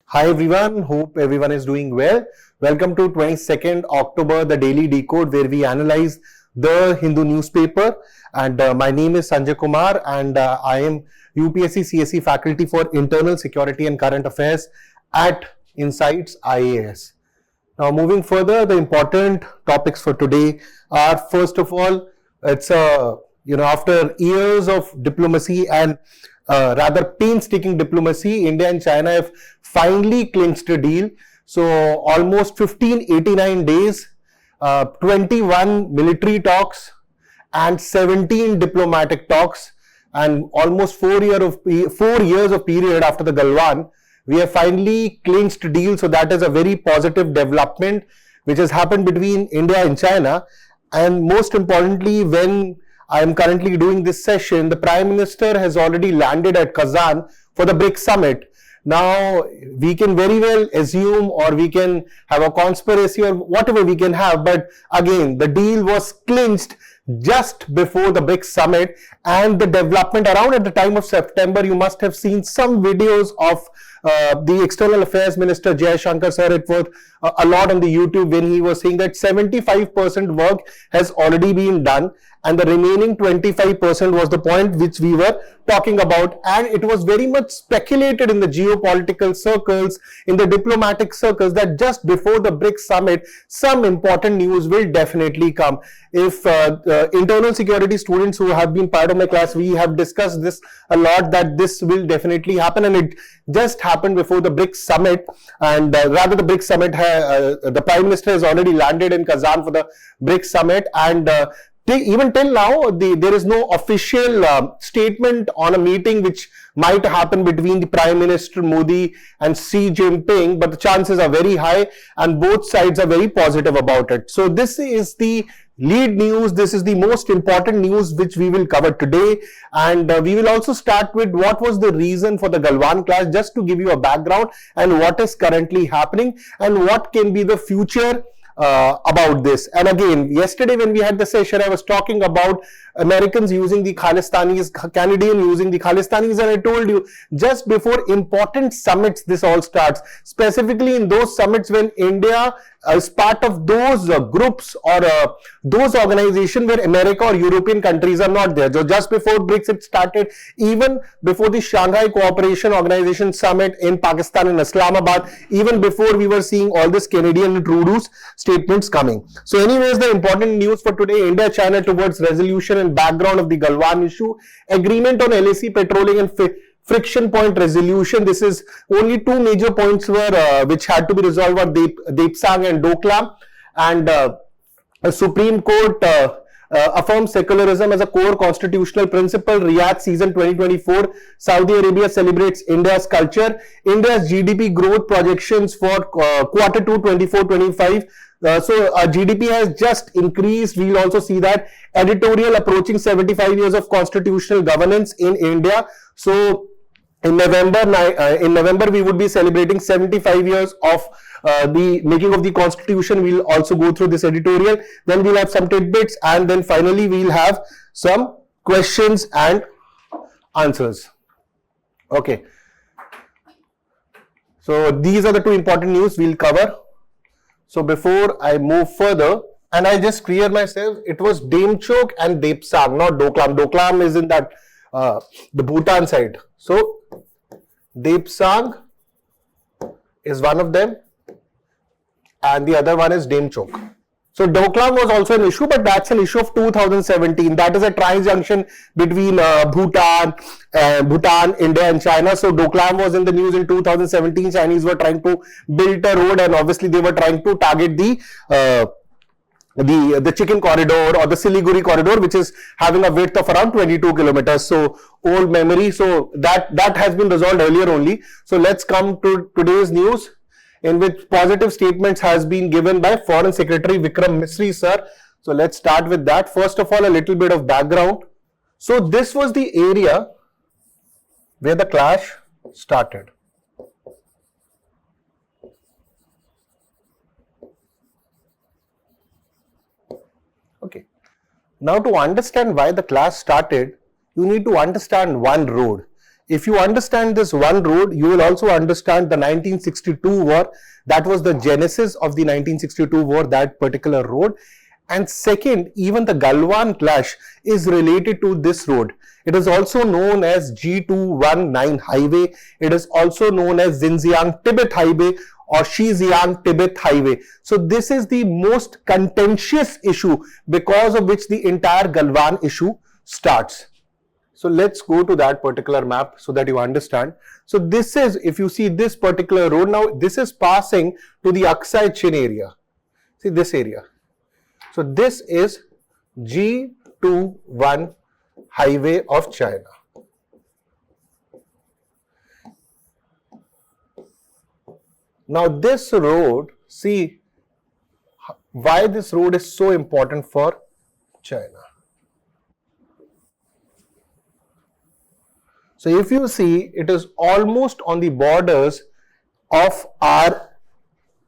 Hi everyone, hope everyone is doing well. Welcome to 22nd October, the Daily Decode, where we analyze the Hindu newspaper. And my name is Sanjay Kumar, and I am UPSC CSE faculty for Internal Security and Current Affairs at Insights IAS. Now, moving further, the important topics for today are, first of all, it's after years of diplomacy and rather painstaking diplomacy, India and China have finally clinched a deal. So almost 1589 days, 21 military talks and 17 diplomatic talks, and almost 4 years of period after the Galwan, we have finally clinched a deal. So that is a very positive development which has happened between India and China. And most importantly, when I am currently doing this session, the Prime Minister has already landed at Kazan for the BRICS summit. Now, we can very well assume, or we can have a conspiracy, or whatever we can have, but again, the deal was clinched just before the BRICS summit. And the development around at the time of September, you must have seen some videos of the External Affairs Minister Jai Shankar sir. It was a lot on the YouTube when he was saying that 75% work has already been done, and the remaining 25% was the point which we were talking about. And it was very much speculated in the geopolitical circles, in the diplomatic circles, that just before the BRICS summit, some important news will definitely come. If internal security students who have been part of my class, we have discussed this a lot, that this will definitely happen, and it just happened before the BRICS summit. And rather, the BRICS summit, the Prime Minister has already landed in Kazan for the BRICS summit, and even till now, there is no official statement on a meeting which might happen between the Prime Minister Modi and Xi Jinping, but the chances are very high, and both sides are very positive about it. So this is the lead news. This is the most important news which we will cover today, and we will also start with what was the reason for the Galwan clash, just to give you a background, and what is currently happening, and what can be the future about this. And again, yesterday when we had the session, I was talking about Americans using the Khalistanis, Canadian using the Khalistanis, and I told you just before important summits this all starts, specifically in those summits when India is part of those groups or those organizations where America or European countries are not there. So just before BRICS it started, even before the Shanghai Cooperation Organization summit in Pakistan and Islamabad, even before we were seeing all this Canadian and Trudeau's statements coming. So anyways, the important news for today, India China towards resolution and background of the Galwan issue, agreement on LAC petroling and friction point resolution. This is only two major points were which had to be resolved, were Depsang and Doklam, and the Supreme Court affirms secularism as a core constitutional principle. Riyadh season 2024, Saudi Arabia celebrates India's culture. India's GDP growth projections for quarter 2 24-25. So GDP has just increased. We'll also see that editorial approaching 75 years of constitutional governance in India. So in November, we would be celebrating 75 years of the making of the constitution. We'll also go through this editorial. Then we'll have some tidbits, and then finally we'll have some questions and answers. Okay. So these are the two important news we'll cover. So before I move further, and I just clear myself, it was Demchok and Depsang, not Doklam. Doklam is in that the Bhutan side. So Depsang is one of them, and the other one is Demchok. So Doklam was also an issue, but that's an issue of 2017. That is a tri-junction between Bhutan, India and China. So Doklam was in the news in 2017. Chinese were trying to build a road, and obviously they were trying to target the Chicken Corridor or the Siliguri Corridor, which is having a width of around 22 kilometers. So old memory. So that has been resolved earlier only. So let's come to today's news, in which positive statements has been given by Foreign Secretary Vikram Misri sir. So let's start with that. First of all, a little bit of background. So this was the area where the clash started. Okay. Now to understand why the clash started, you need to understand one road. If you understand this one road, you will also understand the 1962 war. That was the genesis of the 1962 war, that particular road. And second, even the Galwan clash is related to this road. It is also known as G219 highway. It is also known as Xinjiang Tibet highway or Xinjiang Tibet highway. So this is the most contentious issue because of which the entire Galwan issue starts. So let's go to that particular map so that you understand. So this is, if you see this particular road, now this is passing to the Aksai Chin area. See this area. So this is G21 highway of China. Now this road, see why this road is so important for China. So if you see, it is almost on the borders of our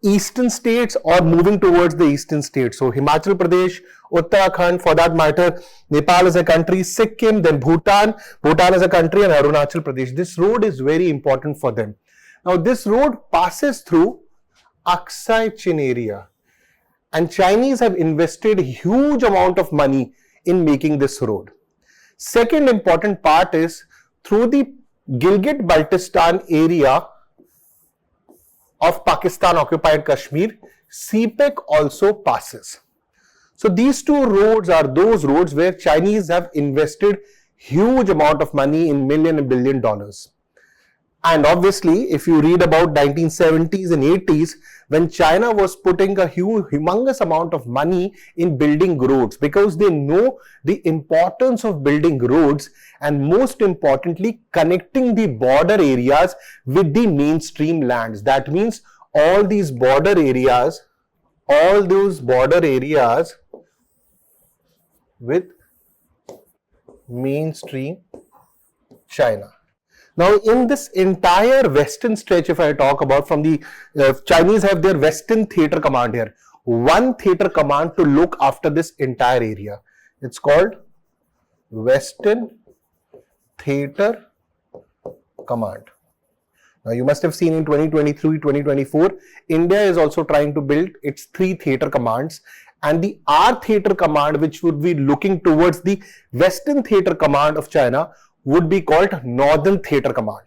eastern states or moving towards the eastern states. So Himachal Pradesh, Uttarakhand, for that matter, Nepal is a country, Sikkim, then Bhutan is a country, and Arunachal Pradesh. This road is very important for them. Now this road passes through Aksai Chin area, and Chinese have invested a huge amount of money in making this road. Second important part is through the Gilgit-Baltistan area of Pakistan occupied Kashmir, CPEC also passes. So these two roads are those roads where Chinese have invested huge amount of money in million and billion dollars. And obviously, if you read about 1970s and 80s, when China was putting a humongous amount of money in building roads, because they know the importance of building roads and most importantly, connecting the border areas with the mainstream lands. That means all these border areas, all those border areas with mainstream China. Now, in this entire western stretch, if I talk about from the Chinese have their Western Theatre Command here. One theatre command to look after this entire area. It's called Western Theatre Command. Now, you must have seen in 2023, 2024, India is also trying to build its 3 theatre commands. And the R Theatre Command, which would be looking towards the Western Theatre Command of China, would be called Northern Theatre Command.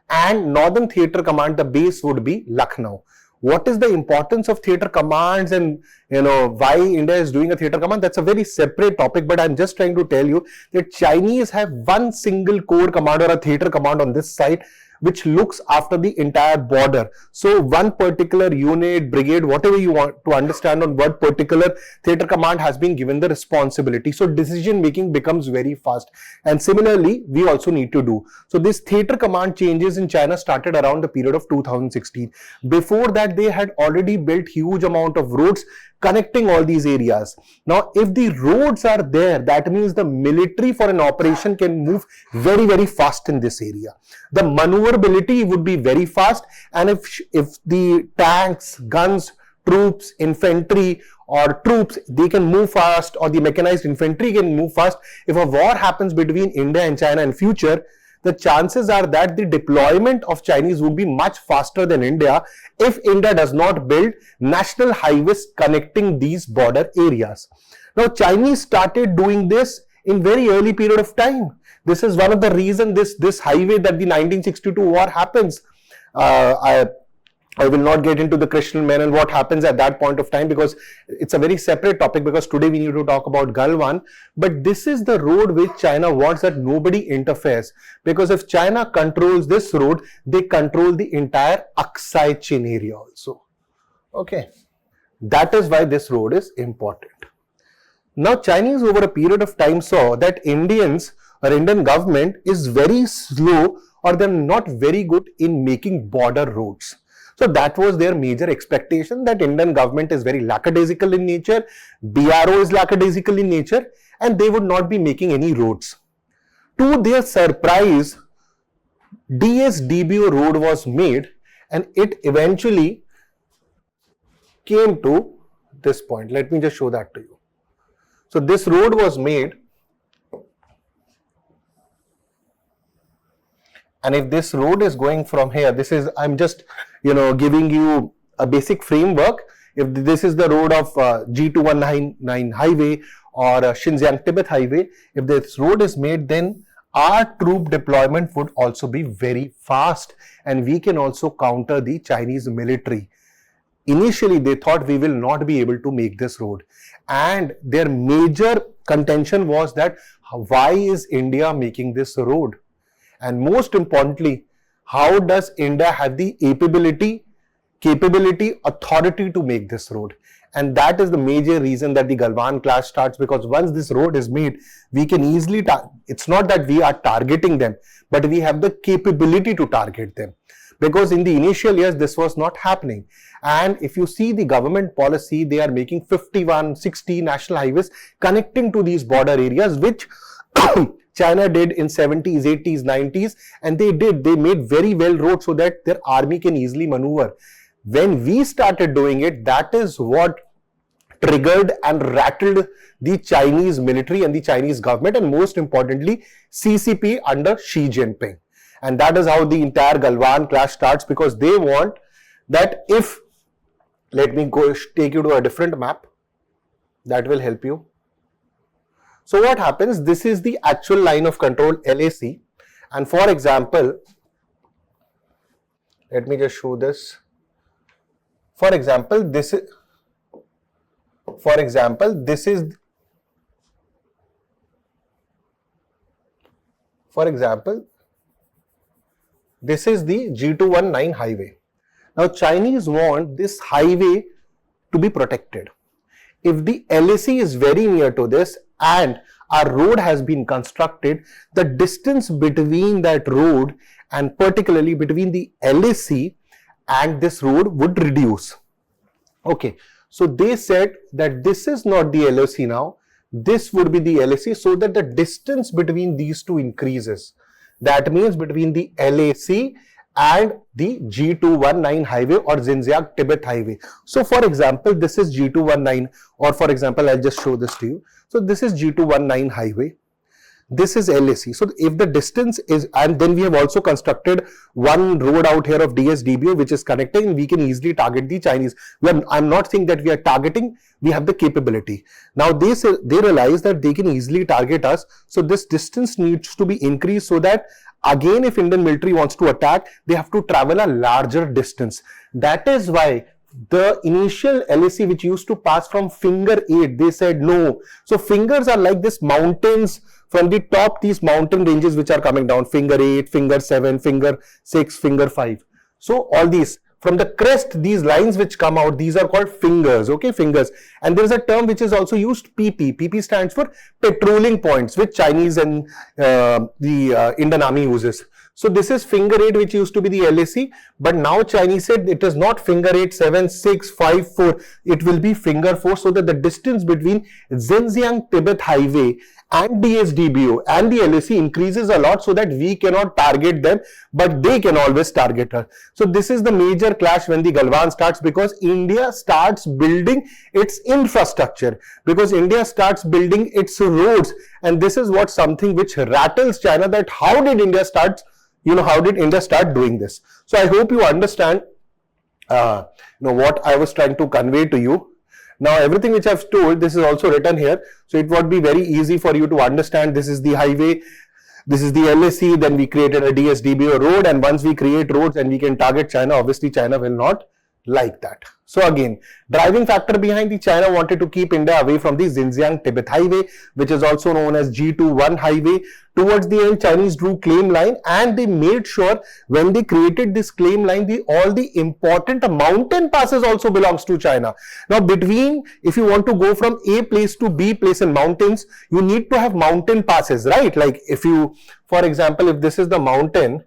And Northern Theatre Command, the base would be Lucknow. What is the importance of theatre commands and why India is doing a theatre command? That's a very separate topic, but I'm just trying to tell you that Chinese have one single core command or a theatre command on this side, which looks after the entire border. So one particular unit, brigade, whatever you want to understand on what particular theatre command has been given the responsibility. So decision making becomes very fast. And similarly, we also need to do. So this theatre command changes in China started around the period of 2016. Before that, they had already built huge amount of roads connecting all these areas. Now, if the roads are there, that means the military for an operation can move very, very fast in this area. The maneuverability would be very fast, and if the tanks, guns, troops, infantry or troops, they can move fast, or the mechanized infantry can move fast. If a war happens between India and China in future, the chances are that the deployment of Chinese would be much faster than India if India does not build national highways connecting these border areas. Now, Chinese started doing this in very early period of time. This is one of the reasons this highway that the 1962 war happens. I will not get into the Christian men and what happens at that point of time, because it's a very separate topic, because today we need to talk about Galwan. But this is the road which China wants that nobody interferes, because if China controls this road, they control the entire Aksai Chin area also. Okay, that is why this road is important. Now, Chinese over a period of time saw that Indians or Indian government is very slow, or they're not very good in making border roads. So that was their major expectation, that Indian government is very lackadaisical in nature, BRO is lackadaisical in nature, and they would not be making any roads. To their surprise, DSDBO road was made, and it eventually came to this point. Let me just show that to you. So this road was made, And if this road is going from here, I'm just, giving you a basic framework. If this is the road of G2199 highway or Xinjiang Tibet highway, if this road is made, then our troop deployment would also be very fast and we can also counter the Chinese military. Initially, they thought we will not be able to make this road, and their major contention was that why is India making this road? And most importantly, how does India have the capability, authority to make this road? And that is the major reason that the Galwan clash starts, because once this road is made, we can easily, it's not that we are targeting them, but we have the capability to target them. Because in the initial years, this was not happening. And if you see the government policy, they are making 51, 60 national highways connecting to these border areas, which China did in 70s, 80s, 90s, and they made very well roads so that their army can easily maneuver. When we started doing it, that is what triggered and rattled the Chinese military and the Chinese government, and most importantly, CCP under Xi Jinping. And that is how the entire Galwan clash starts, because they want that if, let me go take you to a different map, that will help you. So what happens, this is the actual line of control, LAC. And for example, let me just show this. For example, this is the G219 highway. Now, Chinese want this highway to be protected. If the LAC is very near to this and our road has been constructed, the distance between that road and particularly between the LAC and this road would reduce. Okay, so they said that this is not the LAC now, this would be the LAC, so that the distance between these two increases. That means between the LAC and the G219 highway or Xinjiang Tibet highway. So for example, this is G219, or for example, I'll just show this to you. So this is G219 highway. This is LAC. So if the distance is, and then we have also constructed one road out here of DSDBO, which is connecting, we can easily target the Chinese. I'm not saying that we are targeting, we have the capability. Now they realize that they can easily target us. So this distance needs to be increased so that again, if Indian military wants to attack, they have to travel a larger distance. That is why the initial LAC, which used to pass from finger 8, they said no. So fingers are like this mountains. From the top, these mountain ranges which are coming down, finger 8, finger 7, finger 6, finger 5. So all these, from the crest, these lines which come out, these are called fingers, okay, fingers. And there is a term which is also used, PP. PP stands for patrolling points, which Chinese and the Indian Army uses. So this is finger 8, which used to be the LAC, but now Chinese said it is not finger 8, 7, 6, 5, 4. It will be finger 4, so that the distance between Xinjiang Tibet highway and DSDBO and the LAC increases a lot, so that we cannot target them, but they can always target us. So this is the major clash when the Galwan starts, because India starts building its infrastructure, because India starts building its roads, and this is what something which rattles China, that how did India start, how did India start doing this? So I hope you understand what I was trying to convey to you. Now everything which I've told, this is also written here, so it would be very easy for you to understand. This is the highway, this is the LAC, then we created a DSDBO road, and once we create roads and we can target China, obviously China will not like that. So again, driving factor behind the China wanted to keep India away from the Xinjiang Tibet highway, which is also known as G21 highway. Towards the end, Chinese drew claim line, and they made sure when they created this claim line, all the important mountain passes also belongs to China. Now if you want to go from A place to B place in mountains, you need to have mountain passes, right? Like if you, for example, if this is the mountain,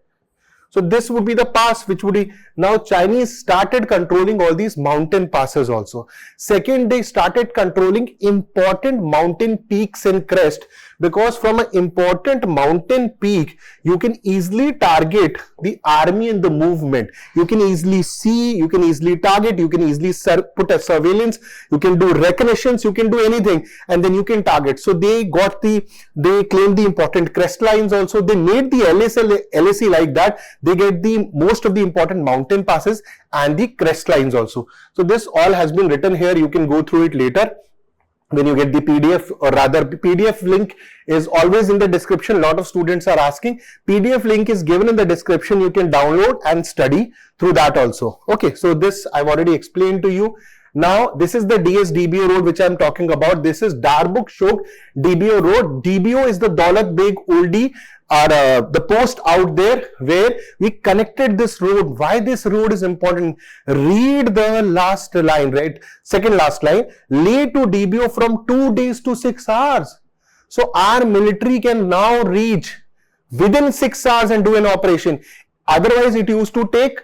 so this would be the pass which would be, Now Chinese started controlling all these mountain passes also. Second, they started controlling important mountain peaks and crest, because from an important mountain peak, you can easily target the army and the movement. You can easily see, you can easily target, you can easily put a surveillance, you can do reconnaissance, you can do anything, and then you can target. So they claimed the important crest lines also. They made the LAC like that. They get the most of the important mountain passes and the crest lines also. So this all has been written here. You can go through it later when you get the PDF, or rather PDF link is always in the description. A lot of students are asking. PDF link is given in the description. You can download and study through that also. Okay, so this I've already explained to you. Now this is the DS DBO road which I'm talking about. This is Darbuk Shok DBO road. DBO is the Daulat Beg Oldie, or the post out there where we connected this road. Why this road is important? Read the last line, right? Second last line. Leh to DBO from 2 days to 6 hours. So our military can now reach within 6 hours and do an operation. Otherwise it used to take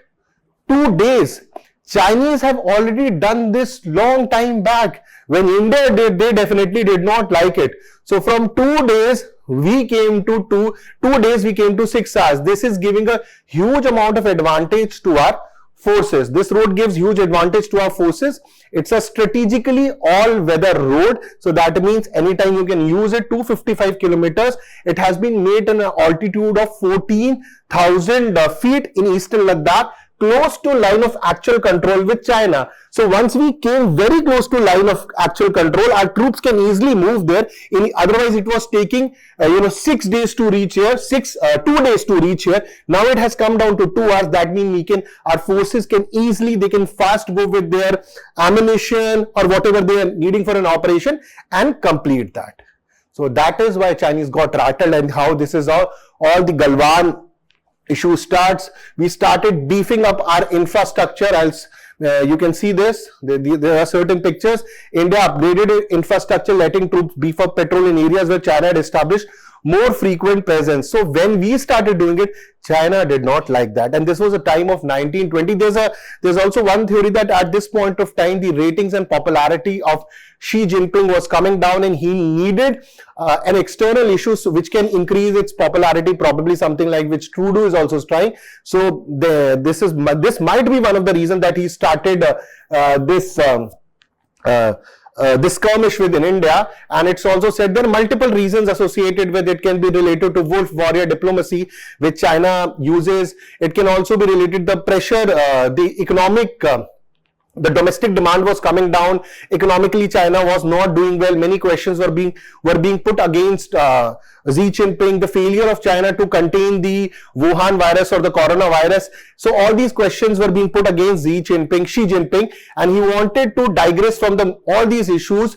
2 days. Chinese have already done this long time back. When India did, they definitely did not like it. So from 2 days, we came to 2 days, we came to 6 hours. This is giving a huge amount of advantage to our forces. This road gives huge advantage to our forces. It's a strategically all-weather road. So that means anytime you can use it. 255 kilometers. It has been made in an altitude of 14,000 feet in eastern Ladakh, close to line of actual control with China. So once we came very close to line of actual control, our troops can easily move there. Otherwise it was taking 6 days to reach here, 2 days to reach here. Now it has come down to 2 hours. That means our forces can easily, they can fast go with their ammunition or whatever they are needing for an operation and complete that. So that is why Chinese got rattled, and how this is how all the Galwan issue starts. We started beefing up our infrastructure. Else you can see this. There are certain pictures. India upgraded infrastructure, letting troops beef up patrol in areas where China had established more frequent presence. So when we started doing it, China did not like that. And this was a time of 1920. There's also one theory that at this point of time, the ratings and popularity of Xi Jinping was coming down, and he needed an external issue which can increase its popularity, probably something like which Trudeau is also trying. So this might be one of the reasons that he started this skirmish within India. And it's also said there are multiple reasons associated with it. Can be related to wolf warrior diplomacy which China uses. It can also be related to the pressure, the economic the domestic demand was coming down. Economically, China was not doing well. Many questions were being put against Xi Jinping, the failure of China to contain the Wuhan virus or the coronavirus. So all these questions were being put against Xi Jinping, and he wanted to digress from all these issues,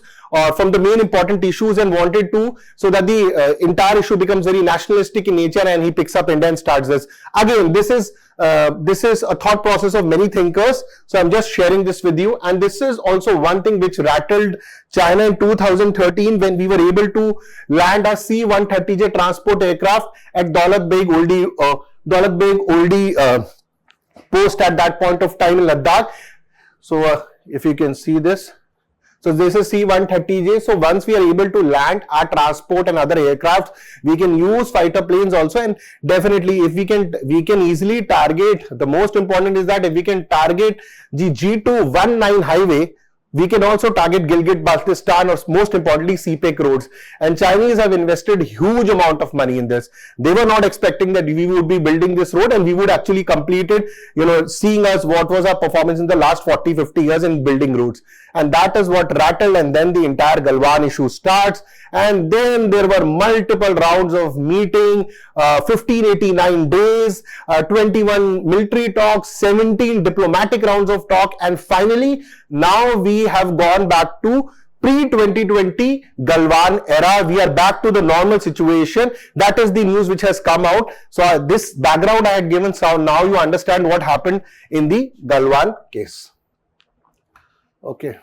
from the main important issues, and wanted to, so that the entire issue becomes very nationalistic in nature, and he picks up India and starts this. Again, this is a thought process of many thinkers. So I'm just sharing this with you. And this is also one thing which rattled China in 2013 when we were able to land a C-130J transport aircraft at Daulat Beg Oldie post at that point of time in Ladakh. So if you can see this. So this is C-130J. So once we are able to land our transport and other aircraft, we can use fighter planes also. And definitely if we can easily target, the most important is that if we can target the G219 highway, we can also target Gilgit-Baltistan, or most importantly CPEC roads. And Chinese have invested huge amount of money in this. They were not expecting that we would be building this road and we would actually complete it, seeing us what was our performance in the last 40-50 years in building roads. And that is what rattled, and then the entire Galwan issue starts. And then there were multiple rounds of meeting, 1589 days, 21 military talks, 17 diplomatic rounds of talk, and finally now we have gone back to pre-2020 Galwan era. We are back to the normal situation. That is the news which has come out. So this background I had given, so now you understand what happened in the Galwan case. Okay.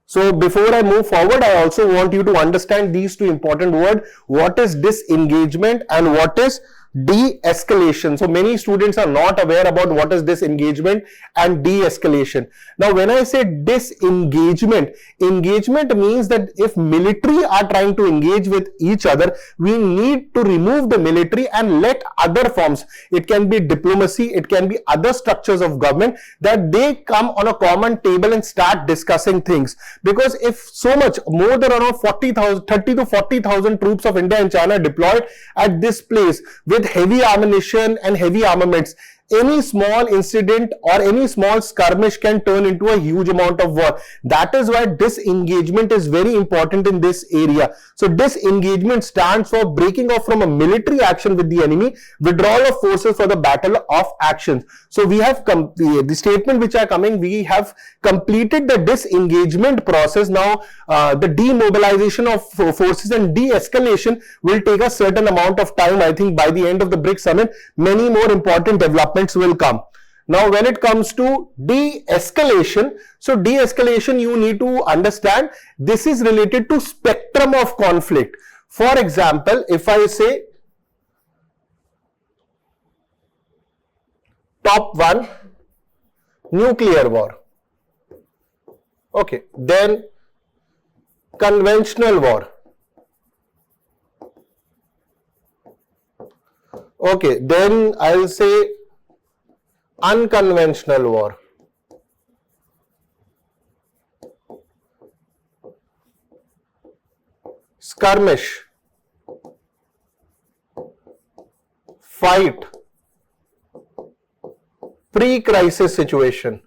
So before I move forward, I also want you to understand these two important words. What is disengagement and what is de-escalation. So many students are not aware about what is disengagement and de-escalation. Now, when I say disengagement, engagement means that if military are trying to engage with each other, we need to remove the military and let other forms, it can be diplomacy, it can be other structures of government, that they come on a common table and start discussing things. Because if so much, more than around 30 to 40,000 troops of India and China deployed at this place with heavy ammunition and heavy armaments, any small incident or any small skirmish can turn into a huge amount of war. That is why disengagement is very important in this area. So disengagement stands for breaking off from a military action with the enemy, withdrawal of forces for the battle of actions. So we have the statement which are coming, we have completed the disengagement process. Now the demobilization of forces and de-escalation will take a certain amount of time. I think by the end of the BRICS summit, many more important developments will come. Now, when it comes to de-escalation, so de-escalation, you need to understand this is related to spectrum of conflict. For example, if I say top one, nuclear war. Okay, then conventional war. Okay, then I'll say unconventional war. Skirmish. Fight. Pre-crisis situation.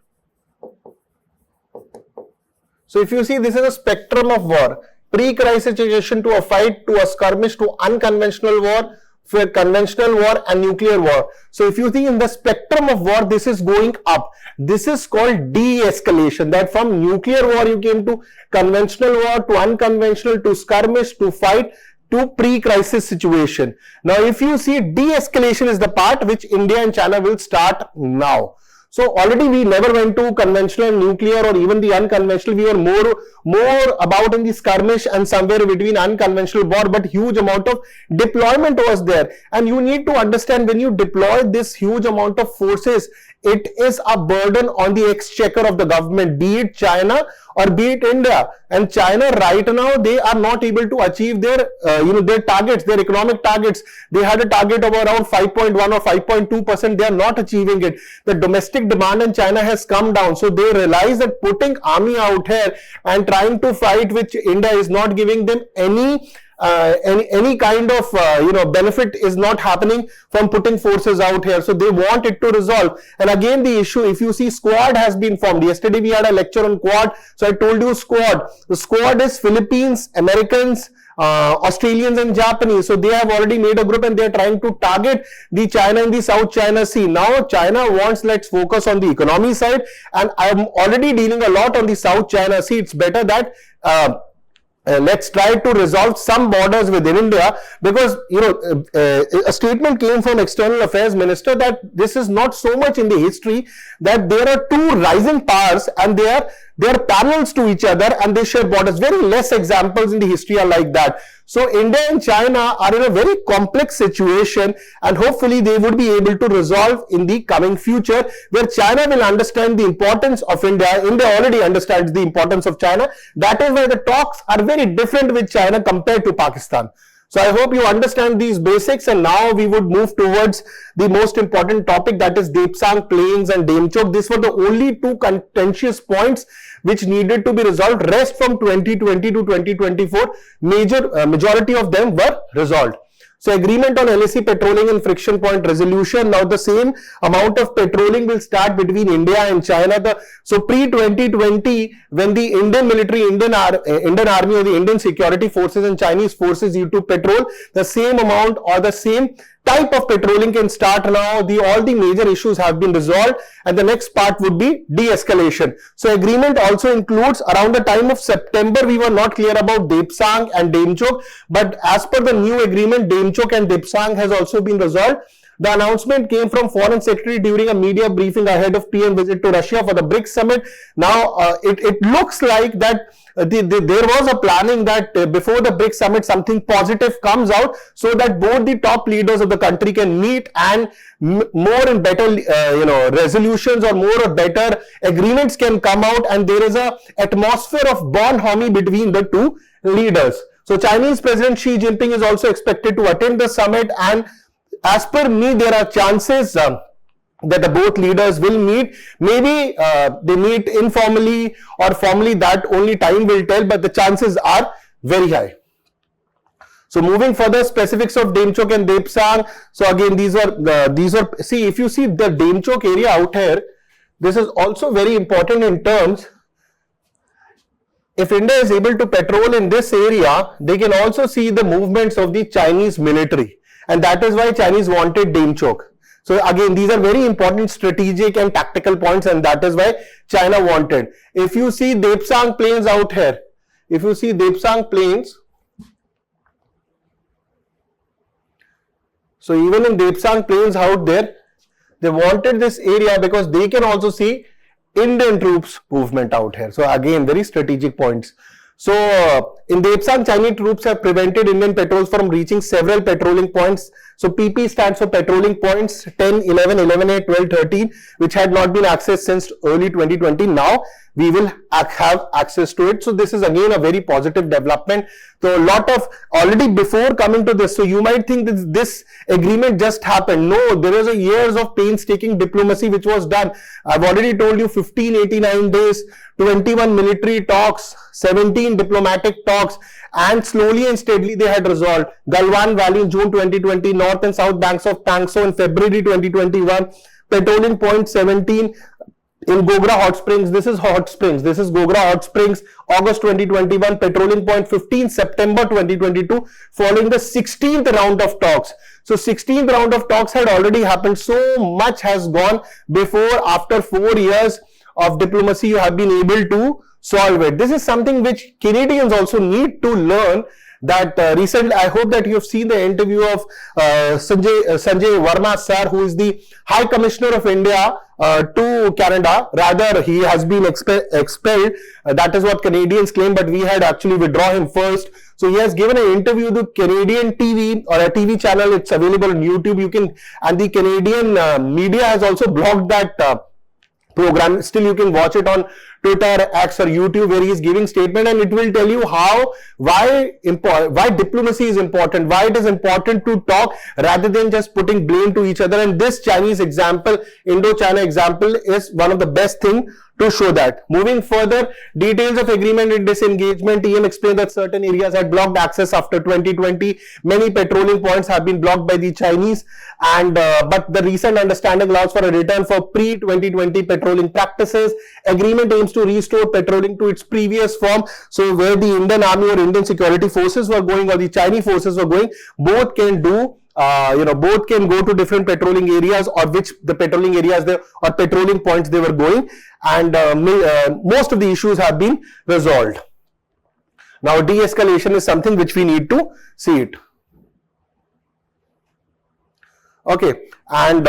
So if you see, this is a spectrum of war. Pre-crisis situation to a fight, to a skirmish, to unconventional war, for conventional war and nuclear war. So if you think in the spectrum of war, this is going up. This is called de-escalation, that from nuclear war you came to conventional war, to unconventional, to skirmish, to fight, to pre-crisis situation. Now if you see, de-escalation is the part which India and China will start now. So already we never went to conventional, nuclear, or even the unconventional. We were more about in the skirmish and somewhere between unconventional war, but huge amount of deployment was there. And you need to understand, when you deploy this huge amount of forces, it is a burden on the exchequer of the government, be it China or be it India. And China right now, they are not able to achieve their their targets, their economic targets. They had a target of around 5.1 or 5.2%. They are not achieving it. The domestic demand in China has come down. So they realize that putting army out here and trying to fight, which India is not giving them any kind of benefit is not happening from putting forces out here. So they want it to resolve. And again, the issue, if you see, Squad has been formed. Yesterday we had a lecture on Quad. So I told you Squad. The Squad is Philippines, Americans, Australians and Japanese. So they have already made a group and they are trying to target the China in the South China Sea. Now China wants, let's focus on the economy side, and I am already dealing a lot on the South China Sea. It's better that let's try to resolve some borders within India, because a statement came from External Affairs Minister that this is not so much in the history, that there are two rising powers and they are parallels to each other and they share borders. Very less examples in the history are like that. So India and China are in a very complex situation, and hopefully they would be able to resolve in the coming future, where China will understand the importance of India. India already understands the importance of China. That is why the talks are very different with China compared to Pakistan. So I hope you understand these basics, and now we would move towards the most important topic, that is Depsang Plains and Demchok. These were the only two contentious points which needed to be resolved. Rest from 2020 to 2024, majority of them were resolved. So agreement on LAC patrolling and friction point resolution. Now the same amount of patrolling will start between India and China. So pre-2020, when the Indian military, Indian army or the Indian security forces and Chinese forces used to patrol, the same amount or the same type of patrolling can start now. All the major issues have been resolved, and the next part would be de-escalation. So agreement also includes, around the time of September, we were not clear about Depsang and Demchok, but as per the new agreement, Demchok and Depsang has also been resolved. The announcement came from Foreign Secretary during a media briefing ahead of PM visit to Russia for the BRICS summit. Now, it looks like that there was a planning that before the BRICS summit something positive comes out so that both the top leaders of the country can meet and more and better resolutions or more or better agreements can come out, and there is a atmosphere of bonhomie between the two leaders. So Chinese President Xi Jinping is also expected to attend the summit, and as per me, there are chances that the both leaders will meet. Maybe they meet informally or formally, that only time will tell, but the chances are very high. So moving further, specifics of Demchok and Depsang. So again, these are see, if you see the Demchok area out here, this is also very important in terms. If India is able to patrol in this area, they can also see the movements of the Chinese military, and that is why Chinese wanted Demchok. So again, these are very important strategic and tactical points, and that is why China wanted. If you see Depsang plains out here, if you see Depsang plains, so even in Depsang plains out there, they wanted this area because they can also see Indian troops movement out here. So again, very strategic points. So in Depsang, Chinese troops have prevented Indian patrols from reaching several patrolling points. So PP stands for patrolling points 10, 11, 11A, 12, 13, which had not been accessed since early 2020. Now we will have access to it. So this is again a very positive development. So a lot of already before coming to this, so you might think that this agreement just happened. No, there is a years of painstaking diplomacy which was done. I've already told you 1589 days, 21 military talks, 17 diplomatic talks, and slowly and steadily they had resolved. Galwan Valley in June 2020, north and south banks of Tangso in February 2021, patrolling point 17 in Gogra Hot Springs. This is Hot Springs. This is Gogra Hot Springs, August 2021, patrolling point 15 September 2022, following the 16th round of talks. So 16th round of talks had already happened. So much has gone before, after 4 years of diplomacy, you have been able to solve it. This is something which Canadians also need to learn. That recently, I hope that you have seen the interview of Sanjay Verma sir, who is the High Commissioner of India to Canada. Rather, he has been expelled. That is what Canadians claim, but we had actually withdraw him first. So he has given an interview to Canadian TV or a TV channel. It's available on YouTube. You can, and the Canadian media has also blocked that program. Still, you can watch it on Twitter, X or YouTube, where he is giving statement, and it will tell you why diplomacy is important, why it is important to talk rather than just putting blame to each other. And this Chinese example, Indo-China example, is one of the best thing to show that. Moving further, details of agreement and disengagement. TM explained that certain areas had blocked access after 2020. Many patrolling points have been blocked by the Chinese, and but the recent understanding allows for a return for pre-2020 patrolling practices. Agreement aims to restore patrolling to its previous form. So where the Indian Army or Indian security forces were going or the Chinese forces were going, both can do both can go to different patrolling areas, or which the patrolling areas there or patrolling points they were going, and most of the issues have been resolved. Now, de-escalation is something which we need to see it. Okay, and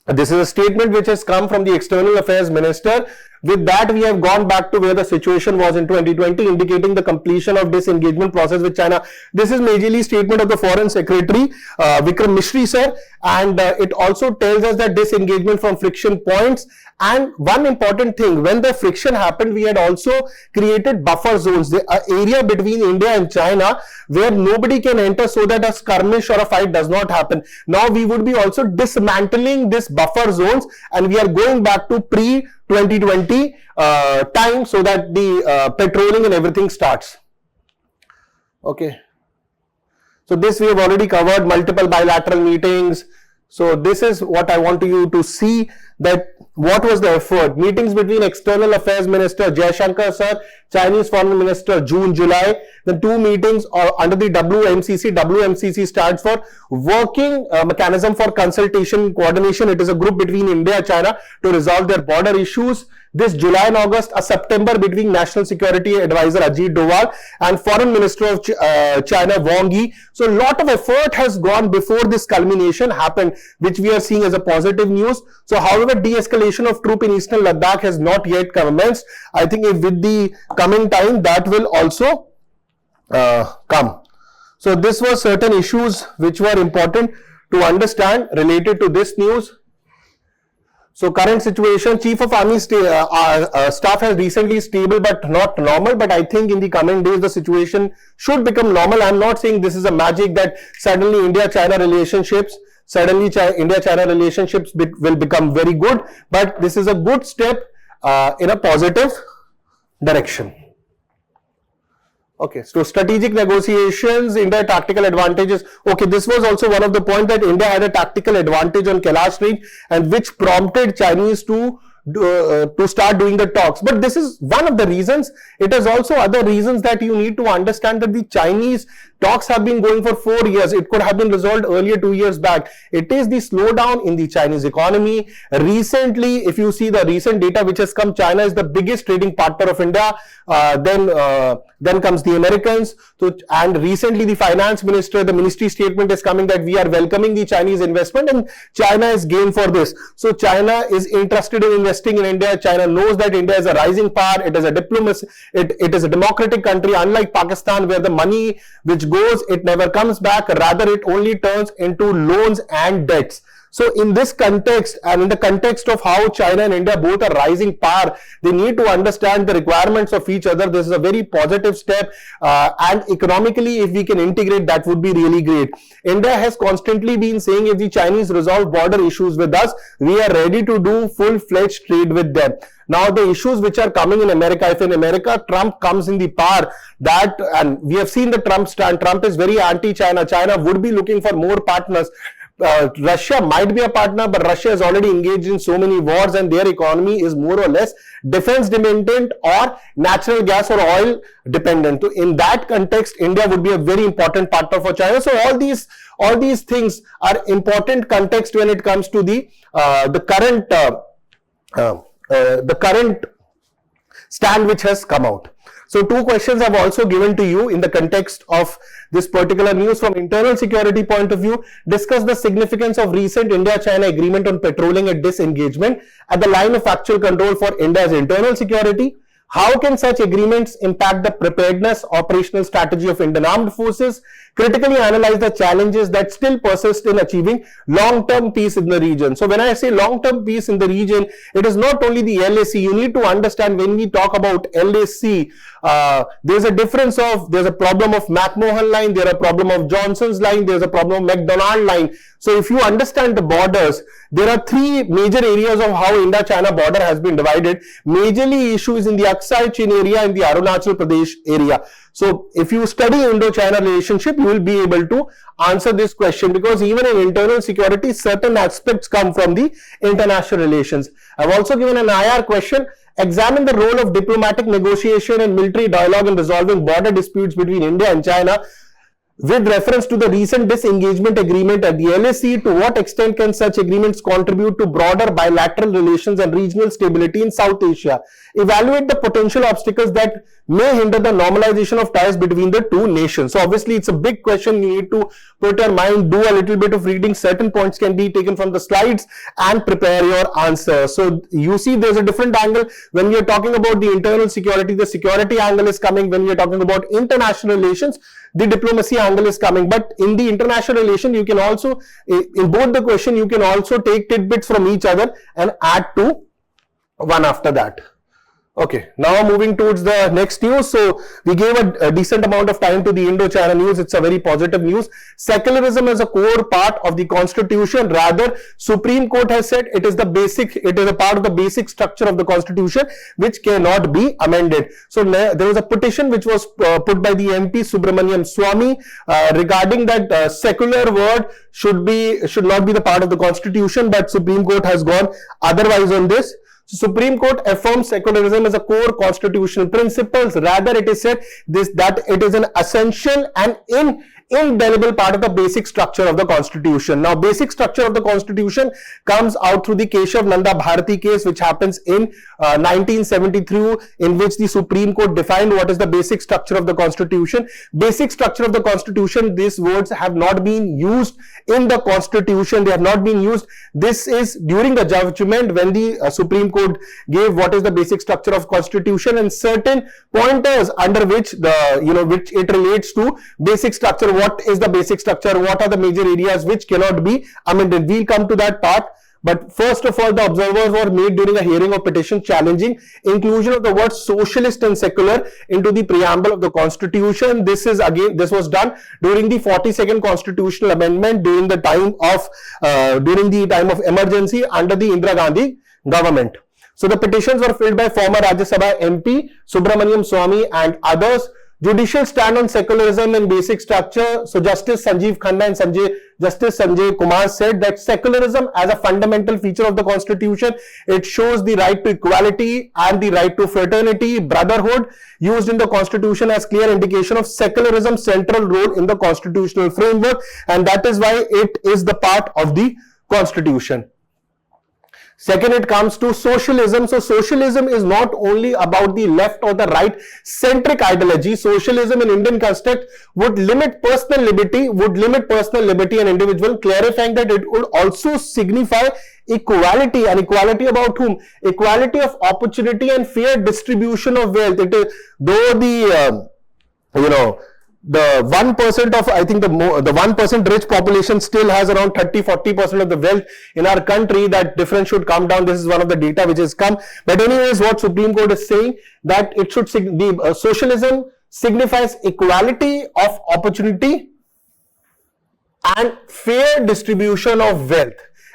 this is a statement which has come from the External Affairs Minister. With that, we have gone back to where the situation was in 2020, indicating the completion of disengagement process with China. This is majorly statement of the Foreign Secretary, Vikram Misri sir, and it also tells us that disengagement from friction points. And one important thing, when the friction happened, we had also created buffer zones, the area between India and China where nobody can enter, so that a skirmish or a fight does not happen. Now we would be also dismantling this buffer zones, and we are going back to pre-2020 time, so that the patrolling and everything starts. Okay. So this we have already covered, multiple bilateral meetings. So this is what I want you to see, that what was the effort. Meetings between External Affairs Minister Jaishankar sir, Chinese Foreign Minister, June, July. The two meetings are under the WMCC. WMCC stands for Working Mechanism for Consultation and Coordination. It is a group between India and China to resolve their border issues. this July and August, a September between National Security Advisor Ajit Doval and Foreign Minister of China Wang Yi. So a lot of effort has gone before this culmination happened, which we are seeing as a positive news. So however, de-escalation of troop in eastern Ladakh has not yet commenced. I think if with the coming time that will also come. So this was certain issues which were important to understand related to this news. So current situation, Chief of Army staff has recently stable but not normal, but I think in the coming days the situation should become normal. I'm not saying this is a magic that suddenly India-China relationships will become very good, but this is a good step in a positive direction. Okay, so strategic negotiations, India tactical advantages. Okay, this was also one of the points that India had a tactical advantage on Kailash Range, and which prompted Chinese to start doing the talks. But this is one of the reasons. It is also other reasons that you need to understand that the Chinese talks have been going for 4 years. It could have been resolved earlier 2 years back. It is the slowdown in the Chinese economy. Recently, if you see the recent data which has come, China is the biggest trading partner of India. Then comes the Americans. So, and recently the finance minister, the ministry statement is coming that we are welcoming the Chinese investment and China is game for this. So China is interested in investing in India. China knows that India is a rising power. It is a diplomacy. It is a democratic country, unlike Pakistan, where the money which goes, it never comes back. Rather, it only turns into loans and debts. So in this context, and in the context of how China and India both are rising power, they need to understand the requirements of each other. This is a very positive step, and economically, if we can integrate, that would be really great. India has constantly been saying, if the Chinese resolve border issues with us, we are ready to do full-fledged trade with them. Now, the issues which are coming in America, if in America Trump comes in the power, and we have seen the Trump stand, Trump is very anti-China. China would be looking for more partners. Russia might be a partner, but Russia is already engaged in so many wars and their economy is more or less defense dependent or natural gas or oil dependent. So in that context, India would be a very important partner for China. So all these things are important context when it comes to the current stand which has come out. So 2 questions I've also given to you in the context of this particular news. From internal security point of view, discuss the significance of recent India-China agreement on patrolling and disengagement at the line of actual control for India's internal security. How can such agreements impact the preparedness, operational strategy of Indian armed forces? Critically analyze the challenges that still persist in achieving long-term peace in the region. So when I say long-term peace in the region, it is not only the LAC. You need to understand when we talk about LAC, there's a difference of, there's a problem of McMahon line, there's a problem of Johnson's line, there's a problem of McDonald line. So if you understand the borders, there are 3 major areas of how India-China border has been divided. Majorly issues in the Aksai Chin area and the Arunachal Pradesh area. So if you study Indo-China relationship, you will be able to answer this question, because even in internal security, certain aspects come from the international relations. I've also given an IR question. Examine the role of diplomatic negotiation and military dialogue in resolving border disputes between India and China. With reference to the recent disengagement agreement at the LAC, to what extent can such agreements contribute to broader bilateral relations and regional stability in South Asia? Evaluate the potential obstacles that may hinder the normalization of ties between the 2 nations. So obviously it's a big question. You need to put your mind, do a little bit of reading. Certain points can be taken from the slides and prepare your answer. So you see there's a different angle. When we are talking about the internal security, the security angle is coming. When we are talking about international relations, the diplomacy angle is coming. But in the international relation, you can also, in both the question, you can also take tidbits from each other and add to one after that. Okay, now moving towards the next news. So we gave a decent amount of time to the Indo-China news. It's a very positive news. Secularism is a core part of the constitution. Rather, Supreme Court has said it is a part of the basic structure of the constitution which cannot be amended. So there was a petition which was put by the MP Subramaniam Swamy regarding that secular word should not be the part of the constitution, but Supreme Court has gone otherwise on this. Supreme Court affirms secularism as a core constitutional principle. Rather, it is said that it is an essential and indelible part of the basic structure of the constitution. Now, basic structure of the constitution comes out through the Keshav Nanda Bharati case, which happens in 1973, in which the Supreme Court defined what is the basic structure of the constitution. Basic structure of the constitution, these words have not been used in the constitution. They have not been used. This is during the judgment when the Supreme Court gave what is the basic structure of constitution and certain pointers under which which it relates to basic structure. What is the basic structure? What are the major areas which cannot be amended? We'll come to that part. But first of all, the observers were made during a hearing of petition challenging inclusion of the words socialist and secular into the preamble of the constitution. This was done during the 42nd constitutional amendment during the time of emergency under the Indira Gandhi government. So the petitions were filled by former Rajya Sabha MP Subramaniam Swamy and others. Judicial stand on secularism and basic structure. So Justice Sanjeev Khanna and Justice Sanjay Kumar said that secularism as a fundamental feature of the constitution, it shows the right to equality and the right to fraternity, brotherhood, used in the constitution as clear indication of secularism's central role in the constitutional framework, and that is why it is the part of the constitution. Second, it comes to socialism. So socialism is not only about the left or the right centric ideology. Socialism in Indian construct would limit personal liberty and individual, clarifying that it would also signify equality. And equality about whom? Equality of opportunity and fair distribution of wealth. It is, though the 1% of, I think the 1% rich population still has around 30-40% of the wealth in our country. That difference should come down. This is one of the data which has come. But anyways, what Supreme Court is saying, that it should socialism signifies equality of opportunity and fair distribution of wealth.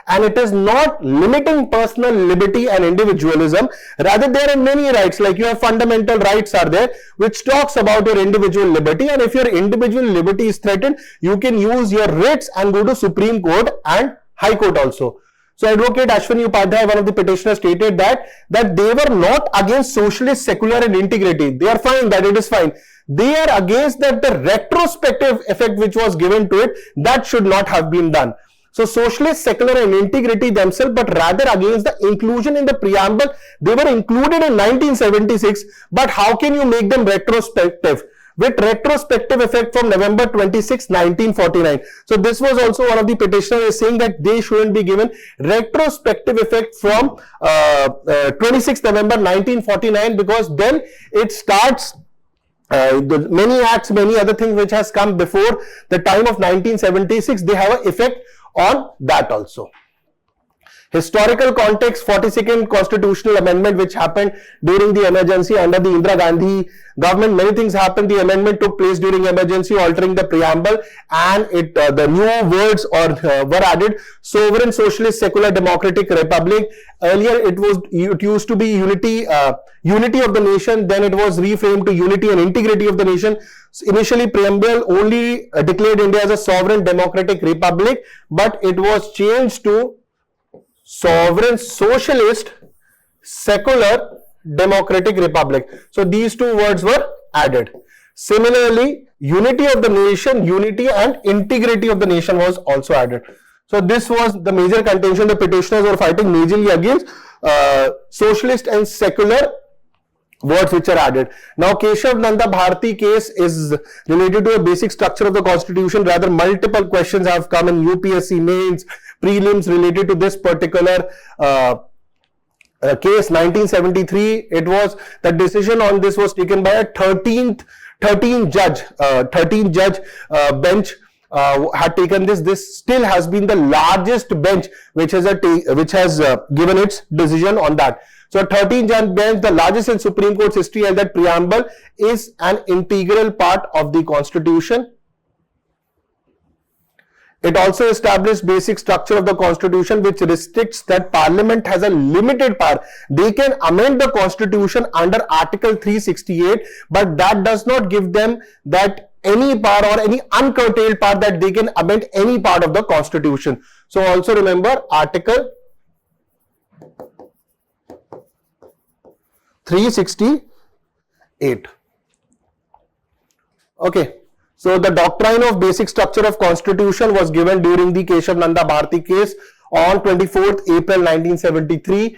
And it is not limiting personal liberty and individualism. Rather, there are many rights, like your fundamental rights are there, which talks about your individual liberty. And if your individual liberty is threatened, you can use your writs and go to Supreme Court and High Court also. So Advocate Ashwini Upadhyay, one of the petitioners, stated that they were not against socialist, secular and integrity. They are fine, that it is fine. They are against that the retrospective effect which was given to it, that should not have been done. So socialist, secular and integrity themselves, but rather against the inclusion in the preamble. They were included in 1976, but how can you make them retrospective? With retrospective effect from November 26, 1949. So this was also one of the petitioners saying that they shouldn't be given retrospective effect from 26 November 1949, because then it starts many acts, many other things which has come before the time of 1976, they have an effect on that also. Historical context, 42nd constitutional amendment which happened during the emergency under the Indira Gandhi government. Many things happened. The amendment took place during emergency, altering the preamble, and the new words were added: sovereign, socialist, secular, democratic republic. Earlier it used to be unity of the nation. Then it was reframed to unity and integrity of the nation. Initially, preamble only declared India as a sovereign democratic republic, but it was changed to sovereign, socialist, secular, democratic republic. So these two words were added. Similarly, unity of the nation, unity and integrity of the nation was also added. So this was the major contention. The petitioners were fighting majorly against socialist and secular words which are added. Now, Keshav Nanda Bharati case is related to a basic structure of the constitution. Rather, multiple questions have come in UPSC mains, prelims related to this particular case. 1973, it was, the decision on this was taken by a 13 judge bench. Had taken this. This still has been the largest bench which has given its decision on that. So 13 judge bench, the largest in Supreme Court's history, and that preamble is an integral part of the constitution. It also established basic structure of the constitution which restricts that parliament has a limited power. They can amend the constitution under Article 368, but that does not give them that any power or any uncurtailed power that they can amend any part of the constitution. So also remember Article 368. Okay. So the doctrine of basic structure of constitution was given during the Keshav Nanda Bharti case on 24th April 1973